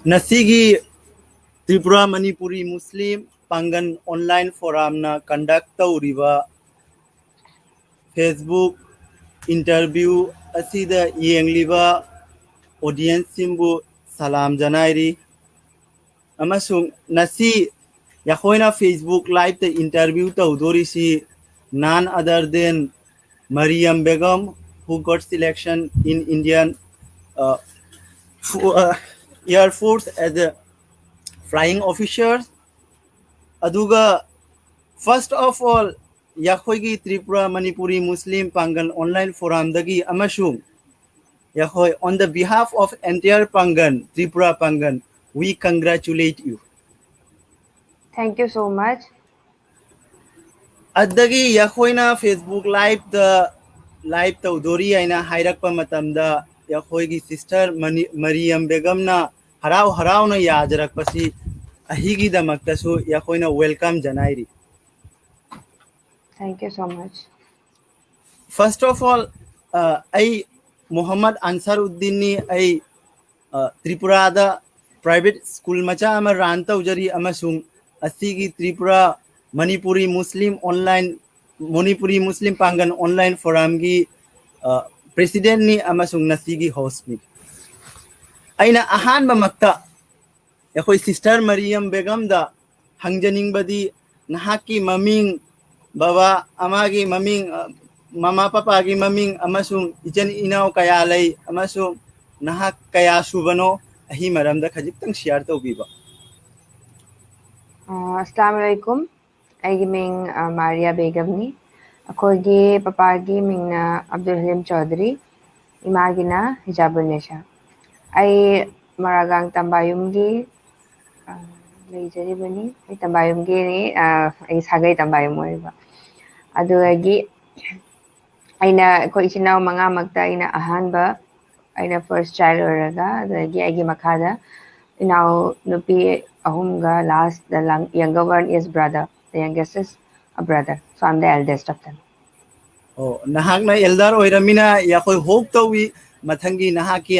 Nasigi Tripura Manipuri Muslim Pangan online forum na conduct uriba Facebook interview asida yengliba audience simbu salam janairi amasung nasi yahoina Facebook live the interview taudorisi none other than Maryam Begum, who got selection in Indian uh, Air Force as a flying officer. Aduga, first of all, Yahoigi Tripura Manipuri Muslim Pangan online forum dagi amashung. Yahoy, on the behalf of entire Pangan, Tripura Pangan, we congratulate you. Thank you so much. Adagi Yahoina Facebook live taudori aina hairakpa matamda Yahoigi sister Maryam Begum na harau na yajarakpasi ahigi damaktasu Yahoina welcome janairi. Thank you so much. First of all, I Muhammad Ansaruddin ni I Tripura da private school macha ama ranta ujari amasung asigi Tripura Manipuri Muslim Pangan online forum gi president ni amasung nasigi host ni. Aina ahan mamakta yakoi sister Maryam Begum da hangjaning badi nahaki maming baba amagi maming mama papa gi maming amasung ijan inaw kaya lay amasung nahak kaya subano ahi maramda khajitang share tawbiba. Assalamu alaikum. Aigi ming Mareya Begum ni. Akogi papagi ming na Abdul Halim Chaudhary. Imagi na Hijabul Nisha. Ay maragang tambayum gi leijari bani. Ay tambayum gi ni ay sagay tambayum mo iba. Adu agi ay na ko ichinaw mga magta ay na ahan ba ay na first child oraga. Adu agi ay makada. Now nupi ahumga last the younger one is brother. The youngest is a brother. So I'm the eldest of them. Oh, nahak na eldar oiramina yakoy hope tawi mathangi nahaki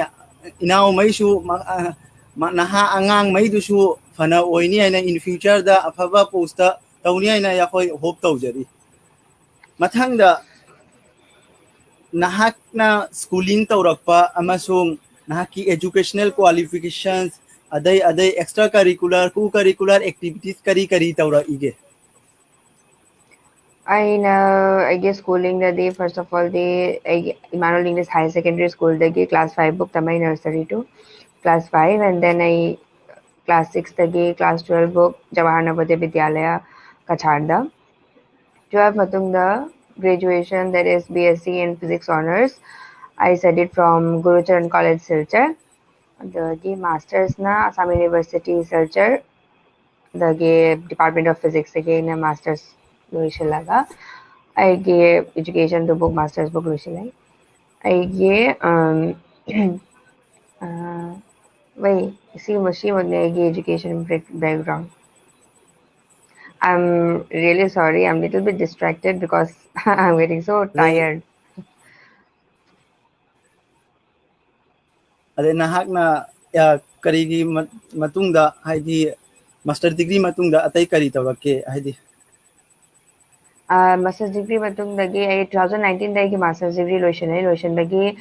inaw maisu naha angang maidusu fana oini aina in future da afaba posta tawni aina yakoy hope tawjari. Mathangda nahak na schooling tawrakpa amasung nahaki educational qualifications adai extracurricular co-curricular activities kari tawra ige. I guess schooling the day first of all Emmanuel English High Secondary School the class 5 book tamai nursery to class 5 and then I class 6 the class 12 book Jawahar Navodaya Vidyalaya Cachar da 12 matung the graduation that is BSc in Physics Honors. I studied from Gurucharan College Silchar. The masters na Assam University Silchar. The Department of Physics again a masters Luishalaga. I gave education to book masters book Luishalai. I gave wait, see machine with the education background. I'm really sorry, I'm a little bit distracted because I'm getting so tired. Ade nahak na karigi matungda haidi master degree matungda atay kari tawake haidi master's degree matung dagi I 2019 dagi master's degree loishan dagi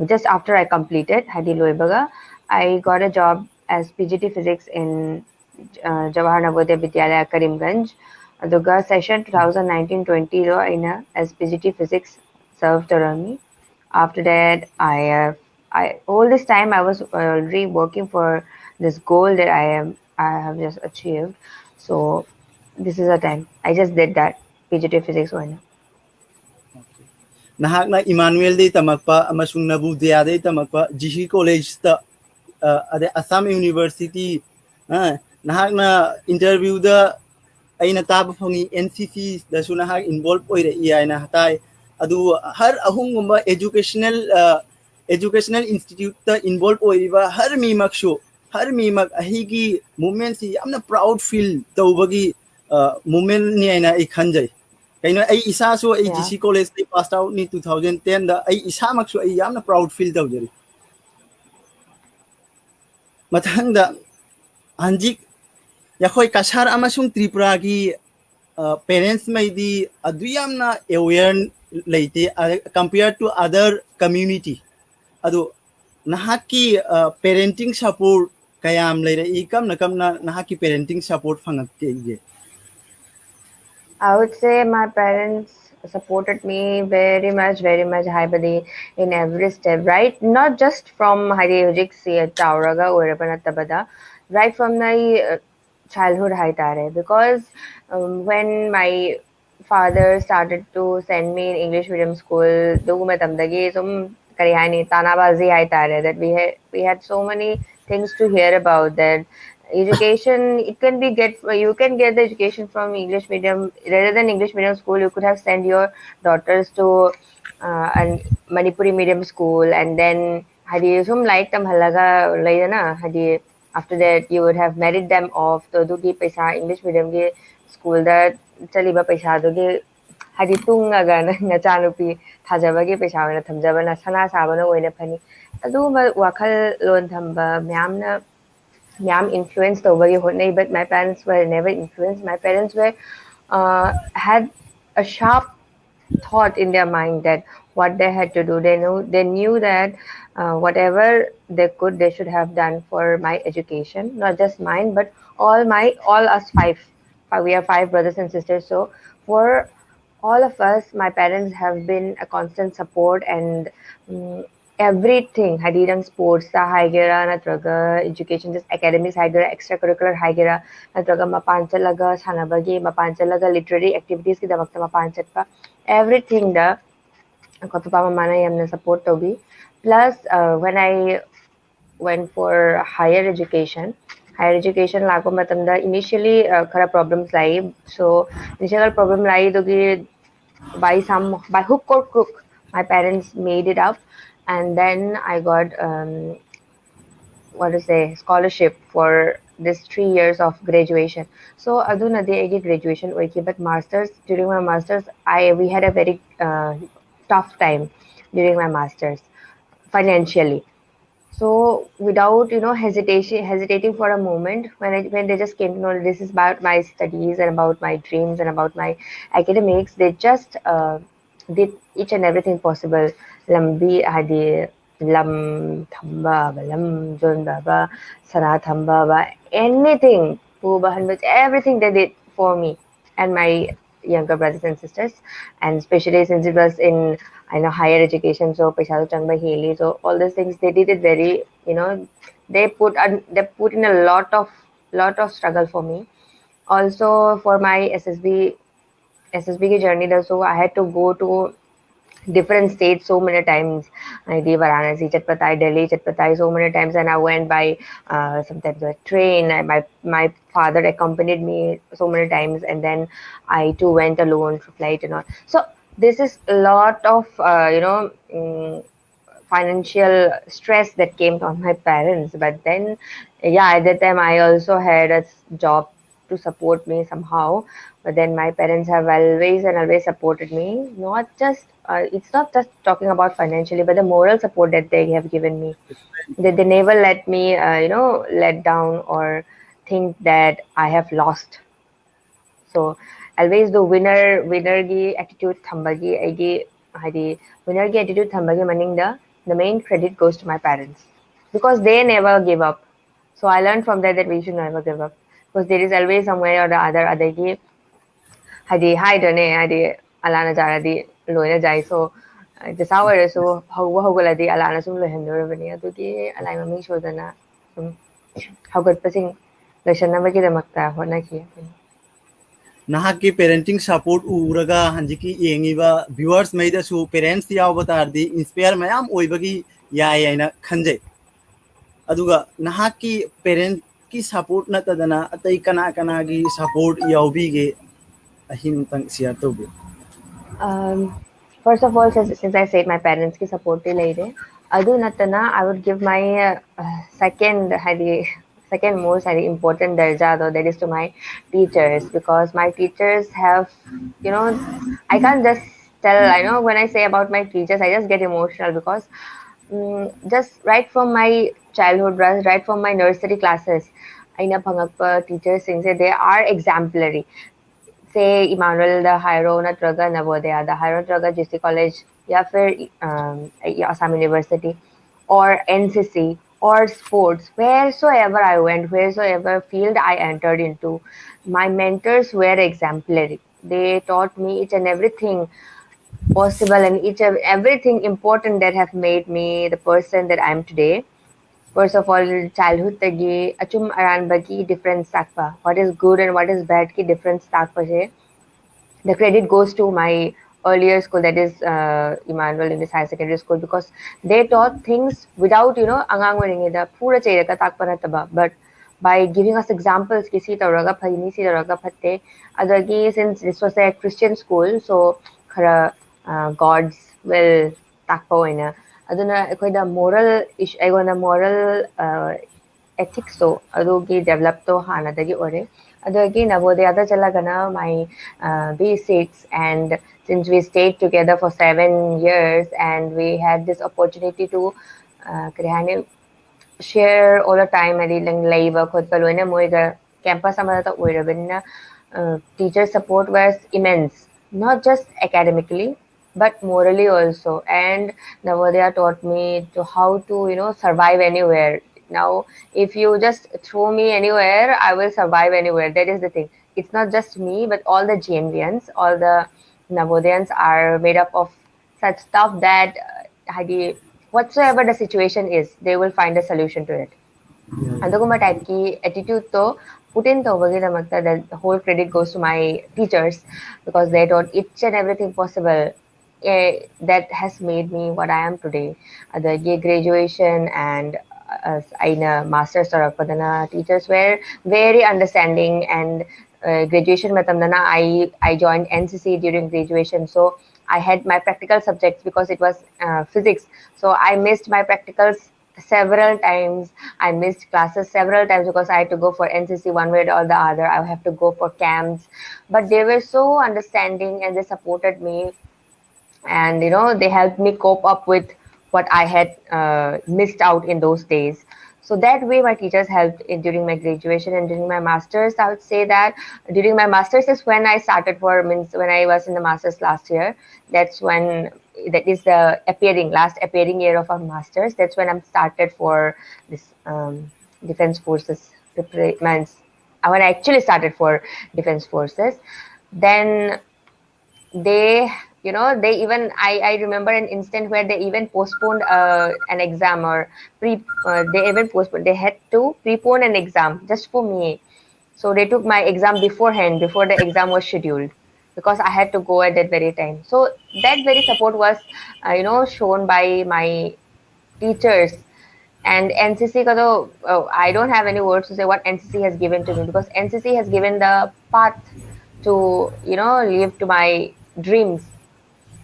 just after I completed hadi loibaga I got a job as PGT physics in Jawahar Navodaya Vidyalaya Karimganj. Aduga session 2019-20 lo aina as PGT physics served around me. After that I all this time I was already working for this goal that I have just achieved. So this is the time I just did that PGT physics one. Nahak na Emmanuel day tamakpa amasung Navodaya day tamakpa GC College ta ade Assam University nahak na interview da ay nataba phangi NCC da su nahak involve oire iya na hatay adu har ahungumba educational institute ta involve oiriba har mi mak ahigi movement si amna proud feel tawbagi movement ni aina I khanjai kaino ai isa so ai GC College they passed out ni 2010 da ai isa mak so ai amna proud feel tawjari ꯃꯊꯪꯗ ꯍꯟꯖꯤꯛ ꯌꯥꯈꯣꯏ ꯀꯁꯥꯔ ꯑꯃꯁꯨꯡ ꯇ꯭ꯔꯤꯄꯨꯔꯥꯒꯤ parents maydi adu yamna aware leite compared to other community adu nahaki parenting support kayam leire I kamna nahaki parenting support fangatte ge I would say my parents supported me very much Haibadi in every step, right? Not just from Hari Hujik Tauraga or Tabada, right from my childhood Haitare. Because when my father started to send me in English medium school, Dugumatamdagi, some Karihani, Tanabazi Haitare, that we had so many things to hear about that education it can be get you can get the education from English medium rather than English medium school. You could have sent your daughters to an Manipuri medium school, and then had you some like them halaga layana had you after that you would have married them off to do ki paisa English medium ge school that chaliba paisa do ge hadi tungaga na chanupi thajabagi paisa na thamjaba na sana sabana oina phani adu wakhal lon thamba myamna influenced over your whole but my parents were never influenced. My parents were had a sharp thought in their mind that what they had to do. They knew that whatever they could, they should have done for my education, not just mine, but all us five. We are five brothers and sisters. So for all of us, my parents have been a constant support and um, everything. Hadidang sports sa haigera natraga education just academics haigera extracurricular haigera natraga mapanchalaga sanabagi mapanchalaga literary activities ki damakta mapanchatpa everything the ko papa mama yamna support to be plus when I went for higher education. Higher education lago matamda initially khara problems lai so initial problem lai dogi by hook or crook my parents made it up and then I got what to say scholarship for this 3 years of graduation. So aduna de agi graduation oiki but masters during my masters I we had a very tough time during my masters financially. So without hesitating for a moment, when they just came to know this is about my studies and about my dreams and about my academics, they just did each and everything possible. Lambi hadi lam thamba ba lam zon ba sana thamba ba anything pubahan but everything they did for me and my younger brothers and sisters, and especially since it was in I know higher education, so Paisado Changba Heli, so all these things they did it very, they put in a lot of struggle for me. Also for my SSB ki journey, so I had to go to different states so many times. I did Varanasi, Chatpatai, Delhi, Chatpatai so many times, and I went by sometimes by train. My father accompanied me so many times, and then I too went alone for flight and all. So this is a lot of financial stress that came on my parents. But then, yeah, at that time I also had a job to support me somehow. But then my parents have always and always supported me. Not just it's not just talking about financially, but the moral support that they have given me. They never let me, let down or think that I have lost. So always the winner gi attitude thambagi aigi hadi winner gi attitude thambagi maningda the main credit goes to my parents because they never give up. So I learned from that we should never give up because there is always some way or the other adagi hadi haidone hadi alana jaradi loina jai so the sour so hawgaladi alana sum lohendorabani adugi alai mami shodana sum hawgatpasing loishanabagi honaki nahaki parenting support uraga hanjiki yengiba viewers maida su parents yaw batardi inspire mayam oibagi yai aina khanje aduga nahaki parent ki support na tadana atai kana gi support yawbige ahin tang share tobe Um, First of all, since I said my parents ki support laide, adu natana I would give my second most important darja though that is to my teachers because my teachers have you know I can't just tell I know when I say about my teachers I just get emotional because Just right from my childhood, right from my nursery classes, aina phangakpa teachers sing say they are exemplary. Say Emmanuel the Hiro natraga Navodaya, the Hiro natraga GC College, या फिर Assam University, or NCC, or sports, wheresoever I went, wheresoever field I entered into, my mentors were exemplary. They taught me each and everything possible and each and everything important that have made me the person that I am today. First of all, childhood tagi achum aran bagi difference takpa. What is good and what is bad ki difference takpa je. The credit goes to my earlier school, that is Emmanuel English Higher Secondary School, because they taught things without, angang the pura chere ka takpa but by giving us examples, kisi taraga phani si taraga phatte. Adagi, since this was a Christian school, so khara gods will takpa oina. Aduna akoida moral ish aigona moral ethics to adugi develop to hanadagi ore. Adagi Navodayada chalagana my basics, and since we stayed together for 7 years and we had this opportunity to share all the time adi lang laiba khotpa loina moiga campus amada oirabinna teacher support was immense, not just academically but morally also. And Navodaya taught me to how to survive anywhere. Now if you just throw me anywhere, I will survive anywhere. That is the thing. It's not just me but all the GMVians, all the Navodayans are made up of such stuff that whatsoever the situation is, they will find a solution to it. Andaguma type ki attitude to put in the whole credit goes to my teachers, because they taught each and everything possible that has made me what I am today. The graduation and aina masters or padana teachers were very understanding, and graduation matamdana I joined NCC during graduation, so I had my practical subjects because it was physics, so I missed my practicals several times. I missed classes several times because I had to go for NCC one way or the other. I have to go for camps, but they were so understanding and they supported me, and they helped me cope up with what I had missed out in those days. So that way my teachers helped during my graduation and during my masters. I would say that during my masters is when I started for, means when I was in the masters last year. That's when, that is the last appearing year of our masters. That's when I'm started for this defense forces means when I actually started for defense forces. Then they they even, I remember an instant where they even postponed an exam, or they even postponed, they had to prepone an exam just for me. So they took my exam beforehand, before the exam was scheduled, because I had to go at that very time. So that very support was shown by my teachers. And NCC ka to, I don't have any words to say what NCC has given to me, because NCC has given the path to live to my dreams.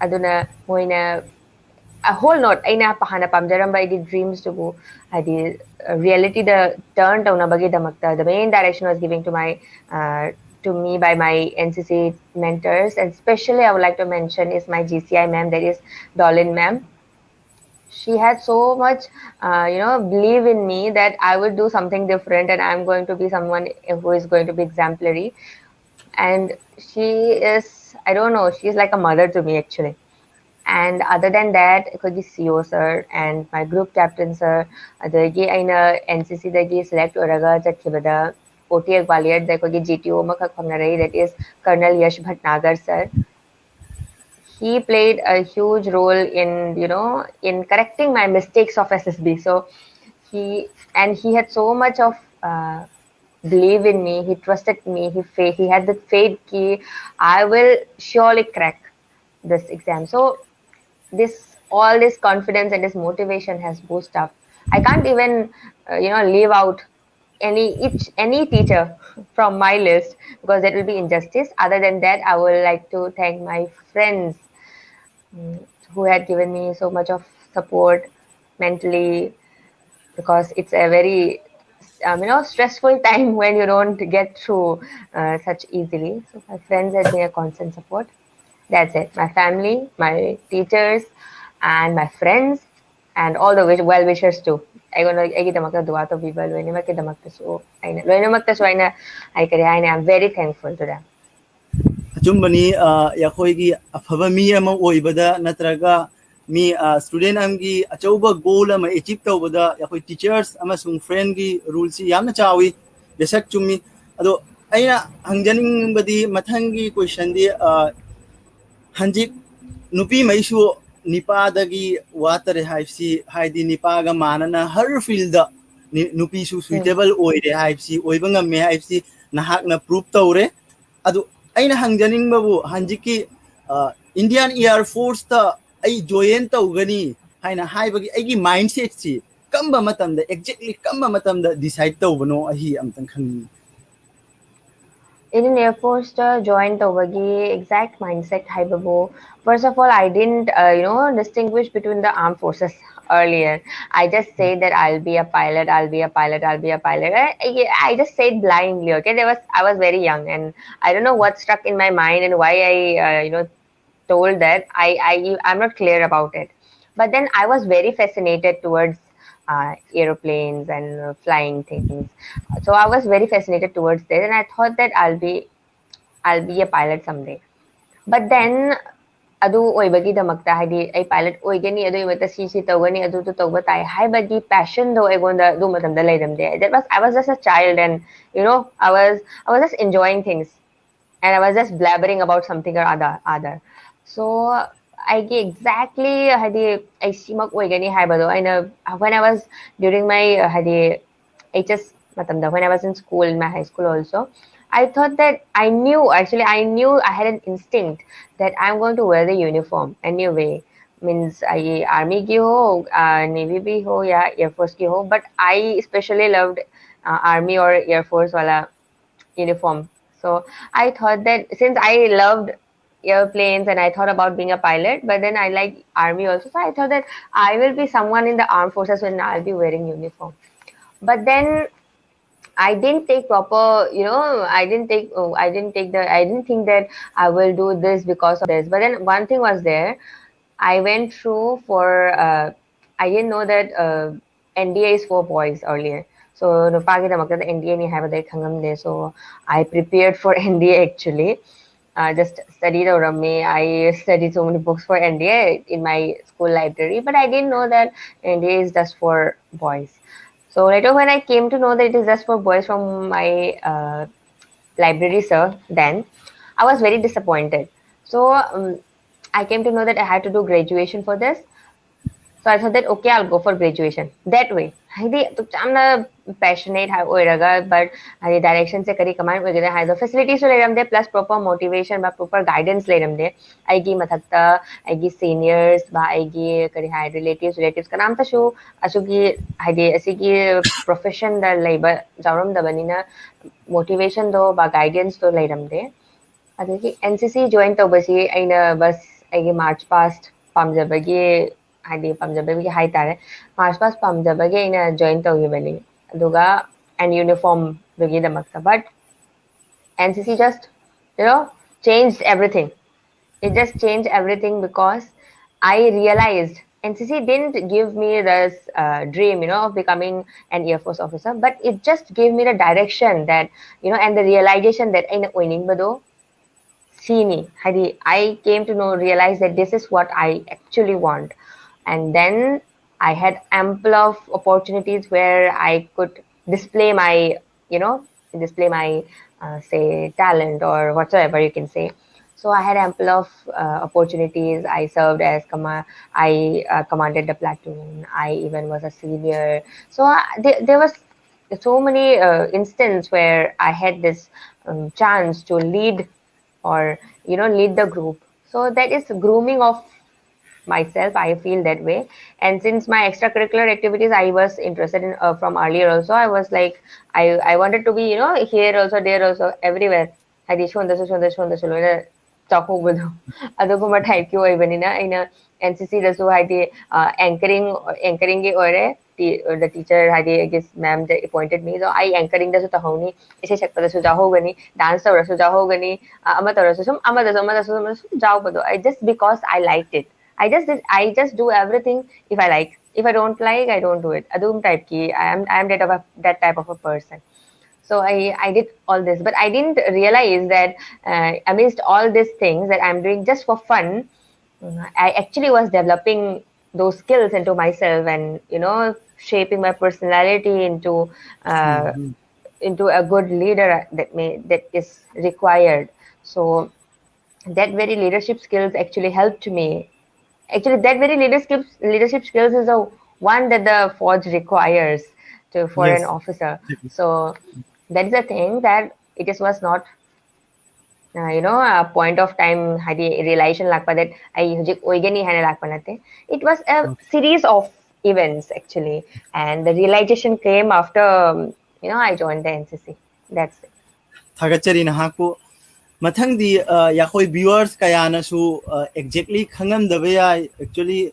Aduna moina a whole lot ay napahanap am by the dreams to go adi reality the turn down na bagi damakta. The main direction was giving to me by my NCC mentors, and especially I would like to mention is my GCI ma'am, that is Dolin ma'am. She had so much believe in me that I would do something different and I'm going to be someone who is going to be exemplary. And she is, I don't know, she's like a mother to me actually. And other than that, it could be CEO sir and my group captain sir. Adagi aina NCC dagi select oraga jatkibada OTA Gwalior da kogi GTO makak pamnarai, that is Colonel Yash Bhatnagar sir. He played a huge role in in correcting my mistakes of SSB. So he had so much of believe in me. He trusted me. He had the faith key. I will surely crack this exam. So this all this confidence and this motivation has boosted up. I can't even leave out any teacher from my list, because that will be injustice. Other than that, I would like to thank my friends who had given me so much of support mentally, because it's a very stressful time when you don't get through such easily. So my friends had been a constant support. That's it. My family, my teachers, and my friends. and all the well wishers too. I damakta dua to people loinamak ki damakta so aina loinamakta so aina I kare aina I'm very thankful to them. ꯑꯆꯨꯝꯕꯅꯤ ꯑꯩꯈꯣꯏꯒꯤ ꯑꯐꯕ ꯃꯤ ꯑꯃ ꯑꯣꯏꯕꯗ ꯅꯠꯇ꯭ꯔꯒ ꯃꯤ student ꯑꯃꯒꯤ ꯑꯆꯧꯕ goal ꯑꯃ achieve ꯇꯧꯕꯗ ꯑꯩꯈꯣꯏ ꯇꯤꯆꯔꯁ ꯑꯃꯁꯨꯡ ꯐ꯭ꯔꯦꯟꯒꯤ ꯔꯨꯜꯁꯤ ꯌꯥꯝꯅ ꯆꯥꯎꯏ ꯕꯦꯁꯛ ꯆꯨꯝꯃꯤ ꯑꯗꯣ ꯑꯩꯅ ꯍꯪꯖꯅꯤꯡꯕꯗꯤ ꯃꯊꯪꯒꯤ ꯀ꯭ꯋꯦꯁꯟꯗꯤ hanjik nupi maisu nipadagi watare haipsi haidi nipaga manana har field da nupi su suitable oire haipsi oiba ngamme haipsi nahak na proof tawre adu aina hangjaning babu hanjiki Indian Air Force ta ai join tawgani haina haibagi aigi mindset si kamba matamda exactly kamba matamda decide tawbano ahi amtang khangni Indian Air Force joined the exact mindset haibabo. First of all, I didn't distinguish between the armed forces earlier. I just said that I'll be a pilot, I'll be a pilot, I'll be a pilot. I just said blindly. Okay, I was very young, and I don't know what struck in my mind and why I told that. I'm not clear about it. But then I was very fascinated towards aeroplanes and flying things. So I was very fascinated towards this, and I thought that I'll be a pilot someday. But then adu oibagi damakta haidi ai pilot oigani adu imata si tawgani adu to tawba tai haibagi passion do egonda du matamda leiramde. That was I was just a child, and I was just enjoying things, and I was just blabbering about something or other. So I get exactly hadi I simak oigani haibado. I know when I was during my hadi HS matamda when I was in school, in my high school also, I thought that I knew I had an instinct that I'm going to wear the uniform anyway. Means I army ki ho, navy bhi ho ya air force ki ho, but I especially loved army or air force wala uniform. So I thought that since I loved airplanes and I thought about being a pilot, but then I like army also. So I thought that I will be someone in the armed forces when I'll be wearing uniform. But then I didn't take proper, I didn't think that I will do this because of this. But then one thing was there. I went through for, I didn't know that NDA is for boys earlier. So, no the NDA ni have a so I prepared for NDA actually. Just studied around me. I studied so many books for NDA in my school library, but I didn't know that NDA is just for boys. So later when I came to know that it is just for boys from my library sir, then I was very disappointed. So I came to know that I had to do graduation for this. So I thought that okay, I'll go for graduation that way. I'm not passionate but the direction se kari command the facilities le plus proper motivation but proper guidance le ramde aigi mathakta aigi seniors ba aigi kari relatives ka naam ta shu asugi haide asigi profession da labor jawram da banina motivation do ba guidance do le ramde adagi NCC join to basi aina bas aigi march past pamjabagi hadi pamjabagi hai tare march past pamjabagi aina join tawibani aduga and uniform dugi damakta but NCC just changed everything. It just changed everything because I realized NCC didn't give me this dream of becoming an Air Force officer, but it just gave me the direction that and the realization that in winning bado see I came to realize that this is what I actually want. And then I had ample of opportunities where I could display my, say talent or whatsoever you can say. So I had ample of opportunities. I served as I commanded the platoon. I even was a senior. So there was so many instances where I had this chance to lead or lead the group. So that is grooming of myself. I feel that way. And since my extracurricular activities I was interested in from earlier also, I was like I wanted to be here also, there also, everywhere. Aduguma type ki oibani na ina NCC dasu haidi anchoring ge ore the teacher haidi I guess ma'am they appointed me, so I anchoring dasu tahoni ise shakpa dasu jaho gani dance dasu jaho gani ama dasu sum ama dasu jao bado I just because I liked it. I just do everything if I like. If I don't like, I don't do it. Adum type ki. I am that type of a person. So I did all this, but I didn't realize that amidst all these things that I'm doing just for fun, I actually was developing those skills into myself, and shaping my personality uh, into a good leader that is required. So that very leadership skills actually helped me. Actually, that very leadership skills is the one that the forge requires for an Yes. officer. So that is the thing that was not a point of time hadi realization lakpa that I hujik oigani hana lakpa nate. It was a Okay. series of events actually, and the realization came after I joined the NCC. That's it. Thagachari nahaku mathang di yakoi viewers kayana su exactly khangam dabaya actually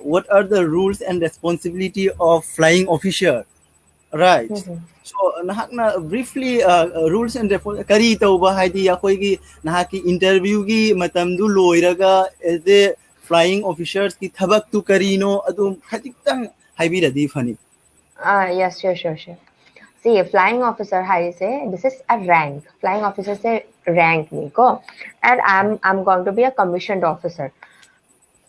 what are the rules and responsibility of flying officer, right? Mhm. So nahakna briefly rules and kari tauba haidi yakoi gi nahaki interview gi matamdu loiraga as a flying officers ki thabak tu karino adum khatitang haibiradi fani. Yes, sure. See, a flying officer, how you say, this is a rank. Flying officer say rank, Nico. And I'm going to be a commissioned officer.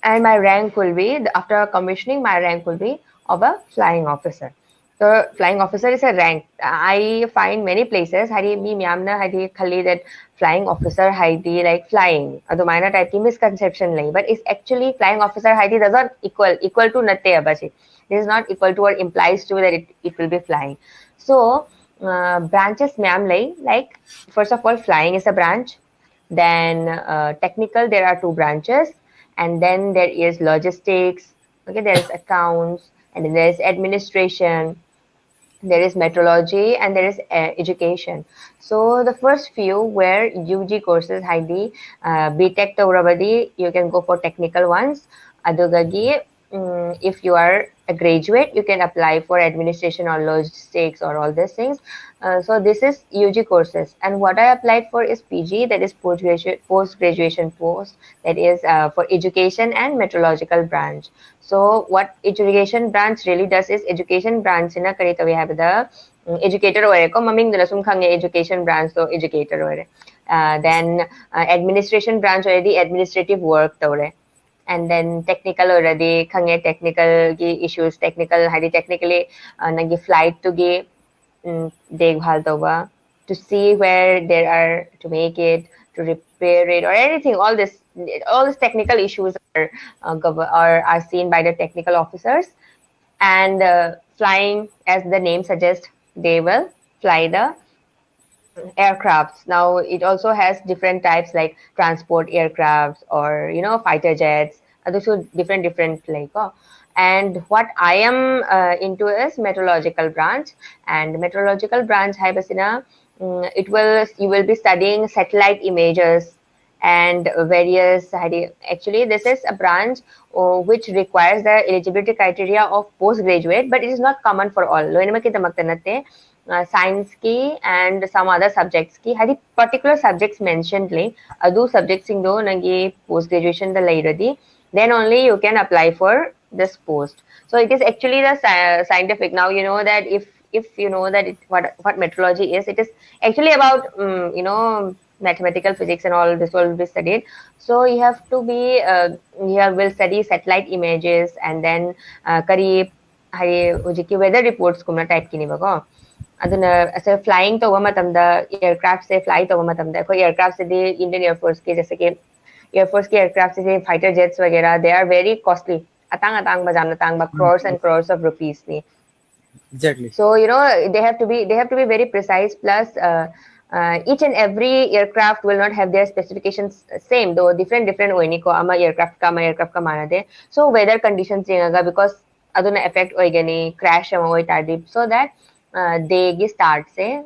And my rank will be, after commissioning, my rank will be of a flying officer. So flying officer is a rank. I find many places, hari mi myamna hari khali that flying officer hari like flying. Ado minor type ki misconception lai. But it's actually flying officer hari does not equal to natte abachi. It is not equal to or implies to that it will be flying. So branches myam lai, like first of all, flying is a branch. Then technical, there are two branches, and then there is logistics. Okay, there is accounts, and then there is administration, there is metrology, and there is education. So the first few were UG courses, Heidi, BTech Tauravadi, you can go for technical ones. Adugagi, if you are a graduate, you can apply for administration or logistics or all these things. So this is UG courses, and what I applied for is PG, that is post graduation post, that is for education and meteorological branch. So what education branch really does is education branch na karita we have the educator ore ko maming dala sum khange education branch so educator ore. Then administration branch already administrative work tore. And then technical already khange technical gi issues technical hari technically nagi flight to gi dekhbhal toba to see where there are to make it, to repair it or anything. All these technical issues are seen by the technical officers. And flying, as the name suggests, they will fly the aircrafts. Now it also has different types like transport aircrafts or fighter jets. Those are different like. And what I am into is meteorological branch. And meteorological branch hai basina, you will be studying satellite images and various. Actually, this is a branch which requires the eligibility criteria of postgraduate, but it is not common for all. Science ki and some other subjects ki hari particular subjects mentioned le adu subjects do nangi post graduation the lairadi, then only you can apply for this post. So it is actually the scientific. Now you know that if you know that what meteorology is, it is actually about mathematical physics and all this will be studied. So you have to be will study satellite images, and then kari hari hujiki weather reports kumna type kini bago. ಅದನ್ನ flying ತಗೋ ಮತ್ತಂದ aircraft से fly तगो मतमदा कोई aircraft से Indian air force के जैसे कि air force के aircraft से फाइटर जेट्स वगैरह they are very costly atang bazam atang ba crores and crores of rupees ni. Exactly. So they have to be very precise. Plus each and every aircraft will not have their specifications same, though different oini ko ama aircraft ka mana de. So weather conditions jingaga because aduna affect oigani crash ama oi tardi, so that they start say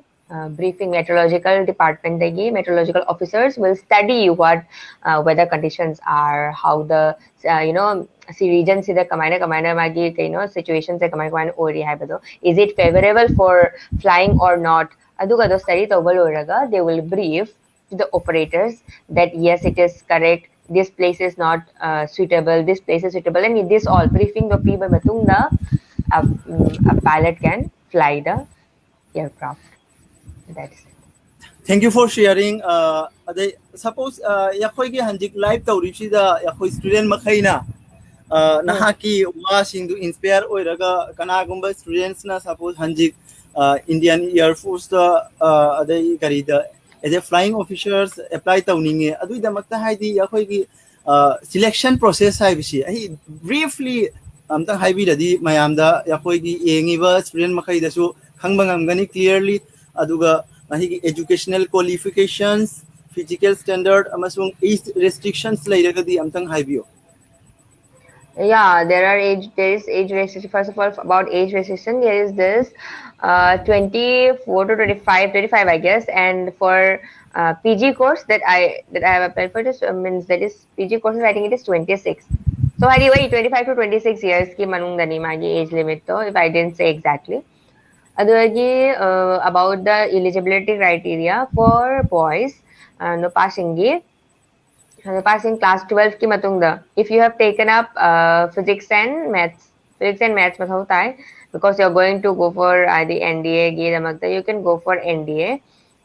briefing meteorological department degi meteorological officers will study what weather conditions are, how the si region si the kamana magi situations the kamana ori hai bado, is it favorable for flying or not. Adu study to they will brief to the operators that yes, it is correct, this place is not suitable, this place is suitable, and this all briefing the people matungda a pilot can fly the aircraft. That is it. Thank you for sharing. Suppose yakhoi hanjik live tawripsida yakhoi student makhaina nahaki wasing to inspire oiraga kanagumba students na suppose hanjik Indian Air Force the karida as a flying officers apply tawninge adu damakta haidi yakhoi selection process haibisi ai briefly amta haibi dadi mayamda yakhoi gi yengiba student makhaida su khangba ngamgani clearly aduga mahi educational qualifications physical standard amasung age restrictions lairagadi amtang haibiyo. Yeah, there is age restriction. First of all, about age restriction, there is this 24 to 25, I guess, and for PG course that I have applied for this means that is PG courses. I think it is 26. So anyway, 25 to 26 years ki manungdani magi age limit to, if I didn't say exactly. Adagi about the eligibility criteria for boys, no passing passing class 12 ki matungda. If you have taken up physics and maths mathau because you're going to go for the NDA gi damagda, you can go for NDA.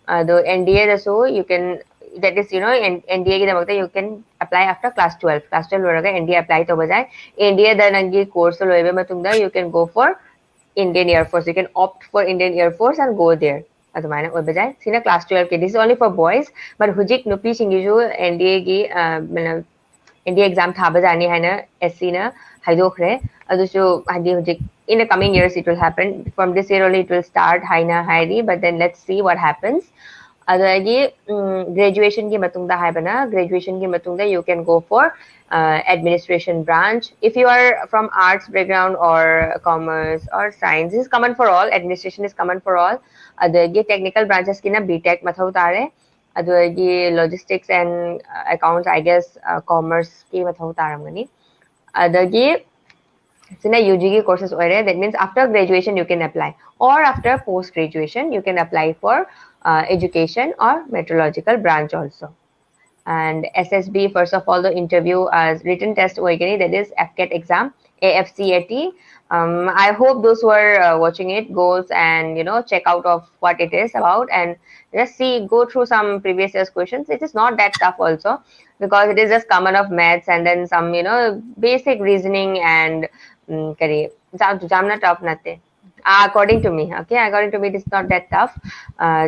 The NDA so you can, that is NDA ki damagda you can apply after class 12. Class 12 loraga NDA apply to bajai NDA danangi course loibe matungda, you can go for Indian Air Force. You can opt for Indian Air Force and go there. Sina class 12 ke, this is only for boys, but hujik nupi singiju NDA gi NDA exam tha bajani hai na SC na haidokre adusho hadi hujik in the coming years it will happen. From this year only it will start haina hairi, but then let's see what happens. Adagi graduation ki matungda hai bana, graduation ki matungda you can go for administration branch. If you are from arts background or commerce or science, this is common for all. Administration is common for all. Adagi technical branches ki na BTech mathau tare. Adagi logistics and accounts, I guess commerce ki mathau taramgani. Adagi sina UG courses oire, that means after graduation you can apply, or after post graduation you can apply for education or meteorological branch also. And SSB, first of all, the interview as written test oigani, that is FCAT exam, AFCAT. I hope those who are watching it goes and check out of what it is about and just go through some previous year's questions. It is not that tough also, because it is just common of maths and then some basic reasoning and jamna tough natte. According to me, it is not that tough.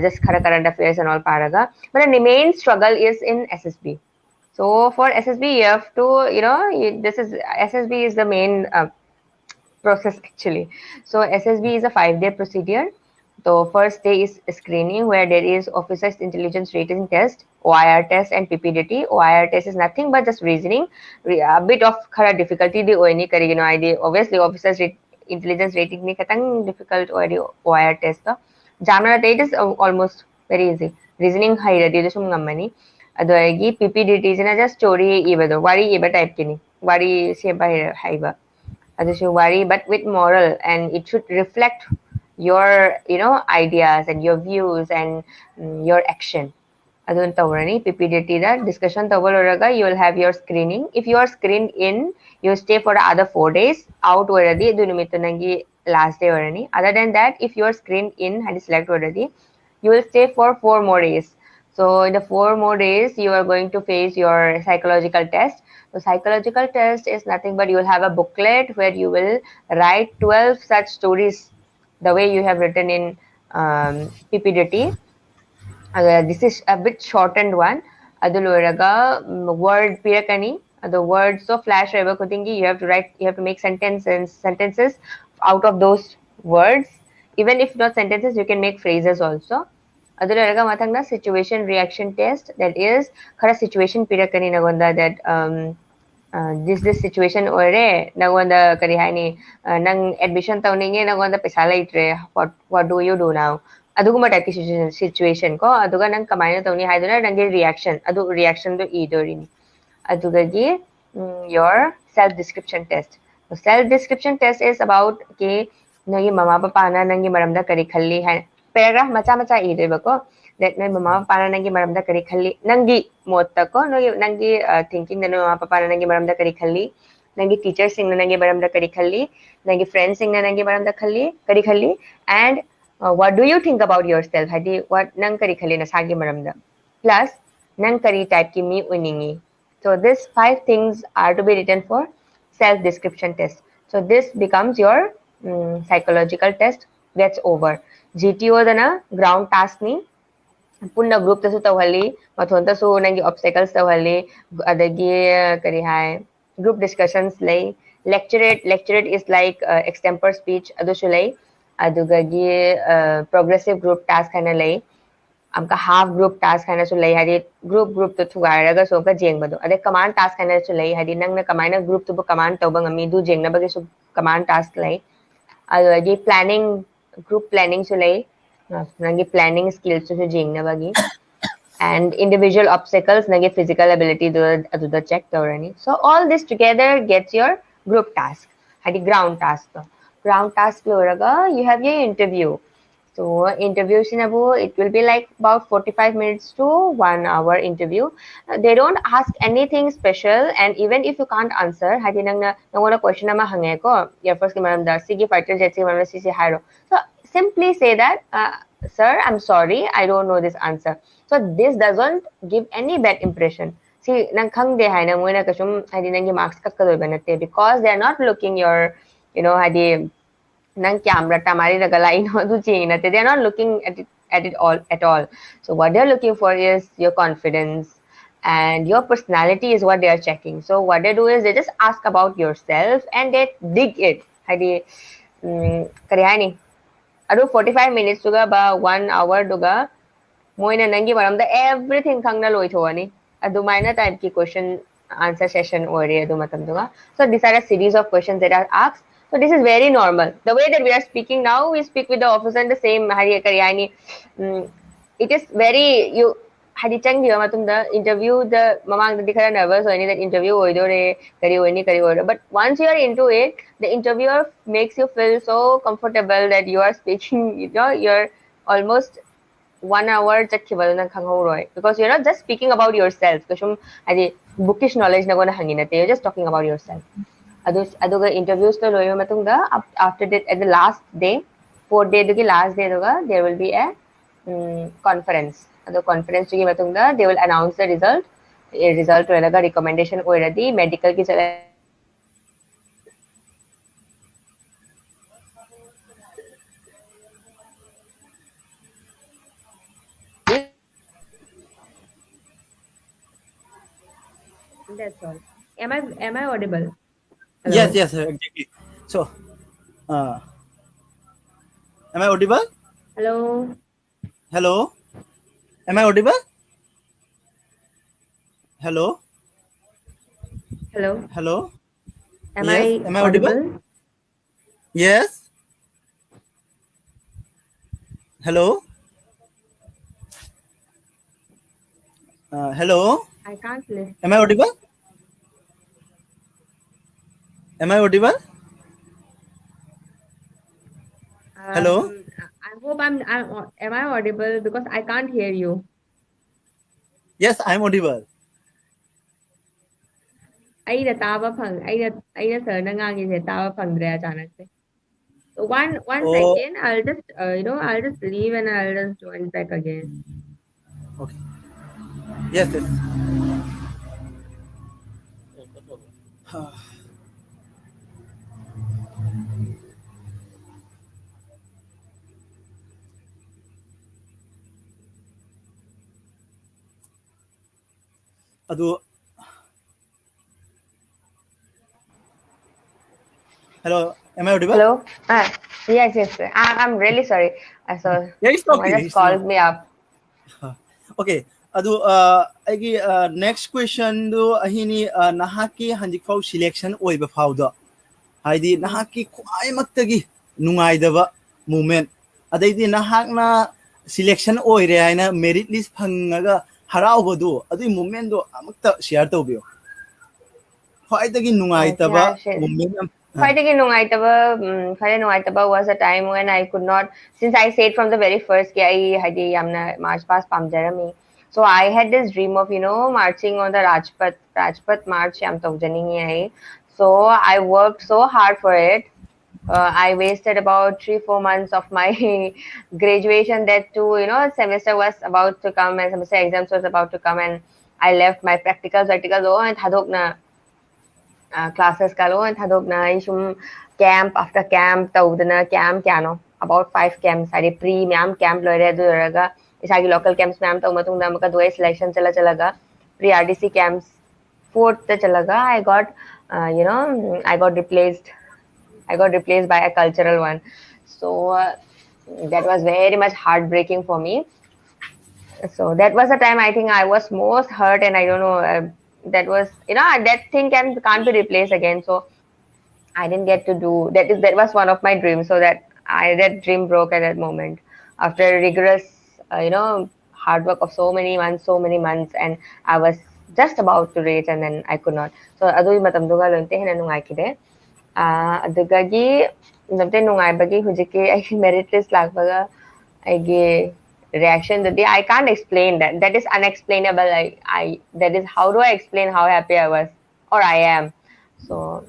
Just current affairs and all paraga. But the main struggle is in SSB. So for SSB, you have to, this is SSB is the main process actually. So SSB is a 5-day procedure. So first day is screening, where there is officers intelligence rating test, OIR test, and PPDT. OIR test is nothing but just reasoning, a bit of difficulty. Obviously officers intelligence rating ni katang difficult OIR test. Jamna it is almost very easy. Reasoning high radi sum ngammani. Adogi PPDT is na just story ibado wari iba type kini. Wari siya haiba. Adushu wari, but with moral, and it should reflect your ideas and your views and your action. Adun tawrani PPDT da discussion tawaloraga, you will have your screening. If you are screened in, you stay for the other 4 days. Out already dunumitunangi last day already. Other than that, if you are screened in and select already, you will stay for 4 more days. So in the 4 more days, you are going to face your psychological test. The psychological test is nothing but you will have a booklet where you will write 12 such stories the way you have written in PPDT. This is a bit shortened one. Aduluraga word pirakani. The words so flash you have to write, you have to make sentences out of those words. Even if not sentences, you can make phrases also. Aduluraga matangna situation reaction test, that is khara situation pirakani nagonda, that this situation ore nagonda kari hani nang admission tawninge nagonda pesa laitre, what do you do now? Aduguma type situation ko aduga nang kamay na tawni haiduna nangi reaction do idorini adugagi your self description test. So self description test is about ke nangi mama papa na nangi maramda kari khalli hai, paragraph macha ideba ko, that no mama papa na nangi maramda kari khalli nangi motta ko no nangi thinking na no mama papa na nangi maramda kari khalli nangi teacher sing na nangi maramda kari khalli nangi friends sing na nangi maramda kari khalli and what do you think about yourself hadi what nang kari khalli na sagi maramda plus nang kari type ki mi uningi. So these 5 things are to be written for self description test. So this becomes your psychological test gets over. GTO dana ground task ni punna group tasu tawhali mathon tasu nangi obstacles tawhali adagi kari hai group discussions lay lecturate is like extempore speech adu lay adugagi progressive group task hana lay amka half group task hana su lay hadi group to thugairaga so ka jengbado ade command task hana su lay hadi nangna kamaina group to command tawba ngami du jengna bagi su command task lay adugagi planning group planning su lay nangi planning skills su jengna bagi and individual obstacles nangi physical ability do the check tawrani. So all this together gets your group task hadi ground task ground task loraga you have your interview. So interview sinabu it will be like about 45 minutes to 1 hour interview. They don't ask anything special and even if you can't answer hadi nangona question ama hange ko air force ki maram da sige fighter jet ki maram cc hiro. So simply say that sir I'm sorry I don't know this answer. So this doesn't give any bad impression. See nang khang de hai na moi na kasum hadi nangi marks kat kadoi banate because they are not looking your hadi nang camera tamari nagalai no du chingna they are not looking at it all at all. So what they are looking for is your confidence and your personality is what they are checking. So what they do is they just ask about yourself and they dig it hadi karihani adu 45 minutes duga ba 1 hour duga moina nangi maramda everything khangna loi thoni adu maina type ki question answer session ore adu matam duga. So these are a series of questions that are asked. So this is very normal. The way that we are speaking now, we speak with the officer in the same hari kariyani. It is very you hari chang diwa matum the interview the mamang the dikara nervous or any that interview oidore kari oido. But once you are into it, the interviewer makes you feel so comfortable that you are speaking. You're almost 1 hour chakibal na khanghoroi because you're not just speaking about yourself. Because hari bookish knowledge na go na hanginate. You're just talking about yourself. Aduga interviews to loyo matungda after that at the last day 4th day dugi last day duga there will be a conference adu conference dugi matungda they will announce the result olaga recommendation oiradi medical ki chala that's all. Am I audible? Hello? Yes, exactly. So, am I audible? Hello? Am I audible? Hello? Am Yes, I am I audible? Yes. Hello? Hello? I can't listen. Am I audible? Am I audible? Hello? I hope am I audible because I can't hear you. Yes, I'm audible. Aida sir na ngangise taba phangdre achanak se. So one Oh, second, I'll just I'll just leave and I'll just join back again. okay. Yes. Adu. Hello, am I audible? Hello? Yes, sir. I'm really sorry. I saw Yeah, it's someone okay. just called me up. Okay. Adu aigi next question do ahini nahaki hanjik fau selection oiba fau do. Haidi nahaki kwai maktagi nungai daba moment. Adaidi nahakna selection oire haina merit list phangaga harauba do. Adu moment do amakta share tawbiyo. Kwai dagi nungai taba moment Fighting in Nungaitaba was a time when I could not, since I said from the very first, I had a march past Pamjarami. So I had this dream of, marching on the Rajpath March. So I worked so hard for it. I wasted about 3-4 months of my graduation. That too, semester was about to come and semester exams was about to come, and I left my practicals, oh, and thadok na classes kalo and thadok na isum camp after camp taudana camp kyano about 5 camps hari pre ma'am camp loire du raga isagi local camps ma'am tau matungda maka duai selection chalaga pre RDC camps fourth ta chalaga I got replaced. I got replaced by a cultural one. So that was very much heartbreaking for me. So that was the time I think I was most hurt, and I don't know. That was, that thing can't be replaced again. So I didn't get to do that. That was one of my dreams. So that dream broke at that moment after rigorous, hard work of so many months, and I was just about to reach, and then I could not. So adu matamduga lunte hina nungai adugagi namte nungaibagi hujiki I merit list lagbaga I reaction that day I can't explain that. That is unexplainable. I that is how do I explain how happy I was or I am. So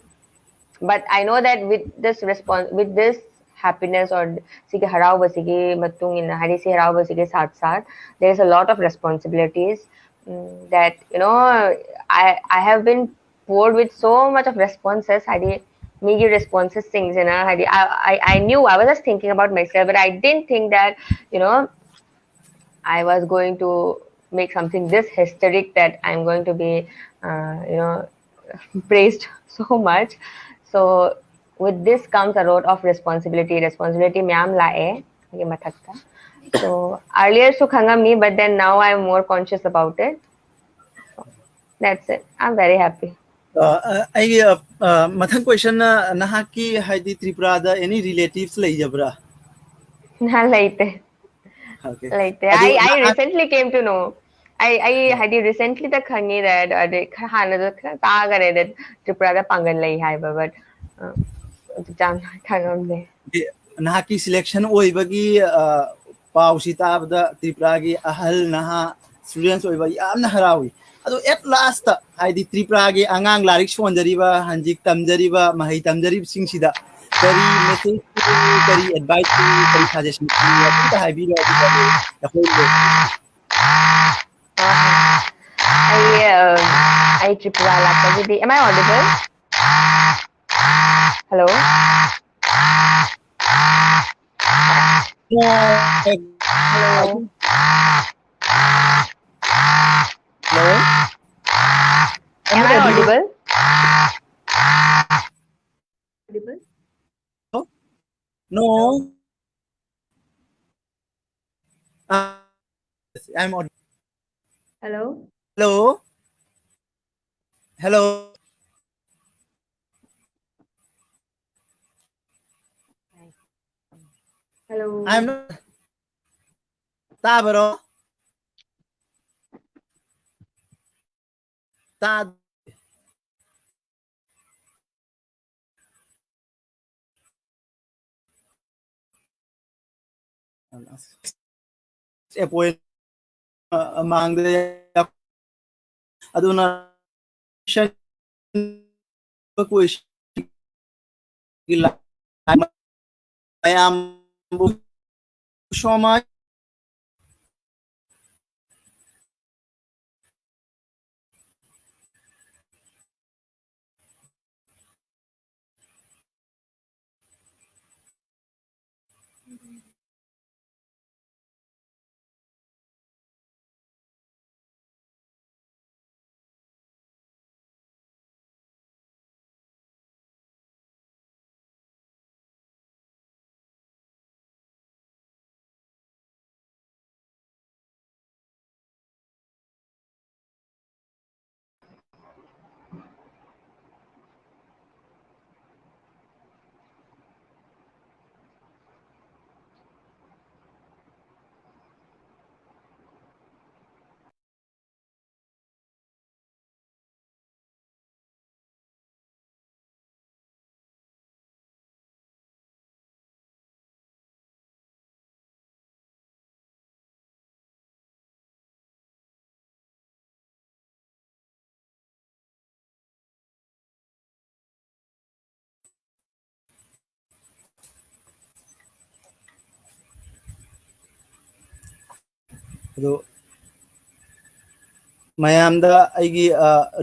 but I know that with this response, with this happiness or sige haraw ba sige matung in hari si haraw ba sige sat there is a lot of responsibilities that I have been poured with so much of responses hari me give responses things hari I knew I was just thinking about myself, but I didn't think that I was going to make something this hysteric that I'm going to be praised so much. So with this comes a lot of responsibility. Responsibility ma'am lae mathakta. So earlier sukhanga me, but then now I'm more conscious about it. So that's it. I'm very happy. I mathang question na nahaki haidi Tripura da any relatives lai jabra. Na laite. Okay. Laite. Ado I na recently came to know. I had recently the khangi that hana the tagare that Tripura da pangan lai hai but jam khangam de. nahaki selection oibagi pau sitabda Tripura gi ahal naha students oiba yamna harawi. Ado at last haidi Tripura gi angang larik sonjariba hanjik tamjariba mahai tamjarib singsida kari message kari advice kari suggestion kita hai biro I Tripura Lakagidi. Am I audible? Hello? Hello? Hello? Am I audible? Audible? No. I'm audible. Hello? Hello? Hello? I'm Hello? not. Tabaro. Ta. Point among the aduna question I am so much ꯑꯗꯨ ꯃꯌꯥꯝꯗ ꯑꯩꯒꯤ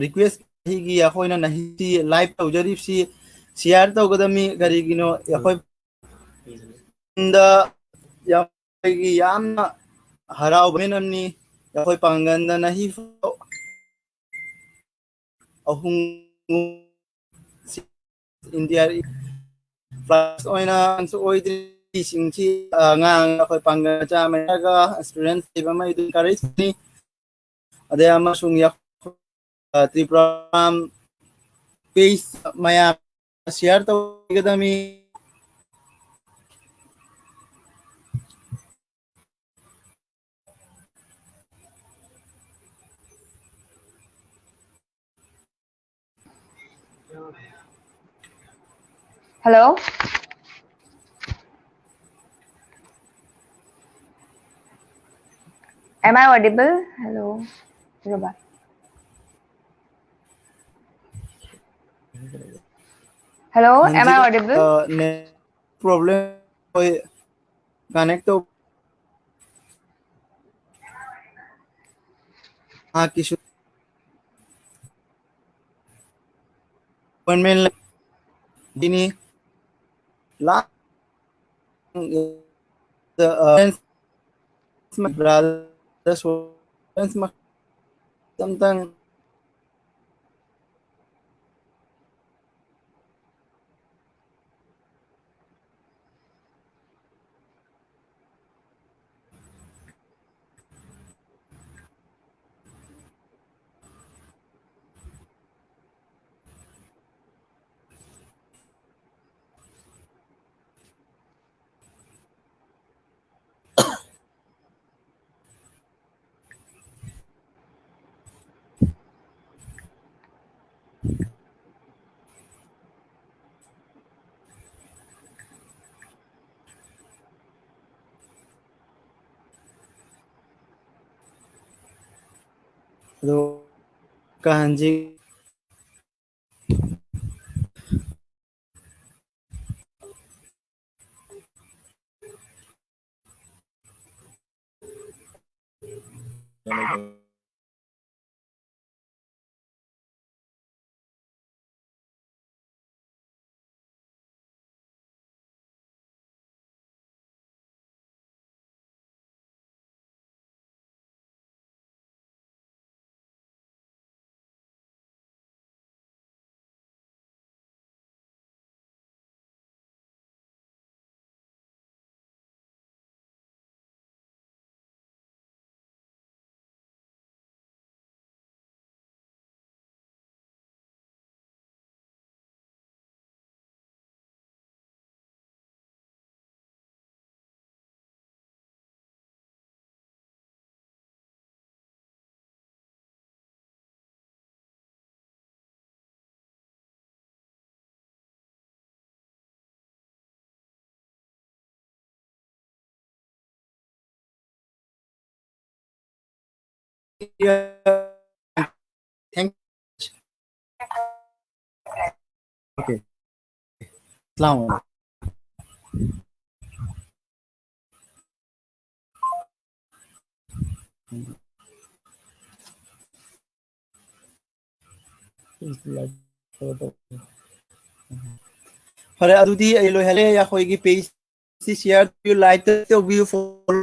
request ꯍꯤꯒꯤ ꯑꯩꯈꯣꯏꯅ ꯅꯍꯤꯁꯤ live ꯇꯧꯖꯔꯤꯕꯁꯤ share ꯇꯧꯒꯗꯕꯅꯤ ꯀꯔꯤꯒꯤꯅꯣ ꯑꯩꯈꯣꯏ ꯗ ꯑꯩꯒꯤ ꯌꯥꯝꯅ ꯍꯔꯥꯎꯕꯅꯝꯅꯤ ꯑꯩꯈꯣꯏ ꯄꯥꯡꯒꯟꯗ ꯅꯍꯤ ꯑꯍꯨꯝ ꯏꯟꯗꯤꯌꯥ ꯐꯥꯔꯁ ꯑꯣꯏꯅ ꯑꯣꯏꯗ꯭ꯔꯤꯁꯤꯡꯁꯤ ꯑꯉꯥꯡ ꯑꯩꯈꯣꯏ ꯄꯥꯡꯒꯜ ꯆꯥꯃꯔꯒ ꯑꯦꯛꯁꯄꯤꯔꯤꯌꯦꯟꯁ ꯂꯩꯕ ꯑꯃ ꯀꯔꯤꯁꯅꯤ ꯑꯗꯩ ꯑꯃꯁꯨꯡ ꯇ꯭ꯔꯤꯄꯨꯔꯥ ꯄꯦꯖ ꯃꯌꯥꯝ ꯁꯤꯌꯥꯔ ꯇꯧꯒꯗꯕꯅꯤ Hello? Am I audible? Hello? Ruba. Hello? हाँ Am जी I audible? प्रॉब्लम कनेक्ट तो हाँ किशोर अपॉइंटमेंट दिनी ला ब्रदर्स something तो कहांजी थैंक ओके सलाम फरे अदुदी ए लोहले या खोई की पेज सी शेयर यू लाइक तो व्यू फॉलो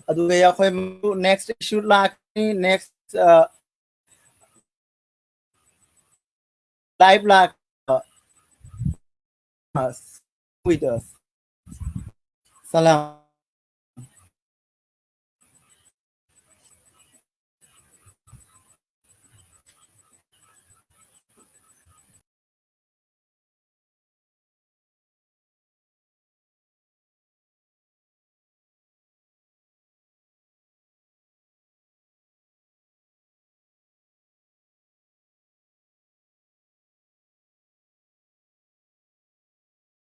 अदुगे या खोई नेक्स्ट इशू लाकनी नेक्स्ट लाइव लाक with us salam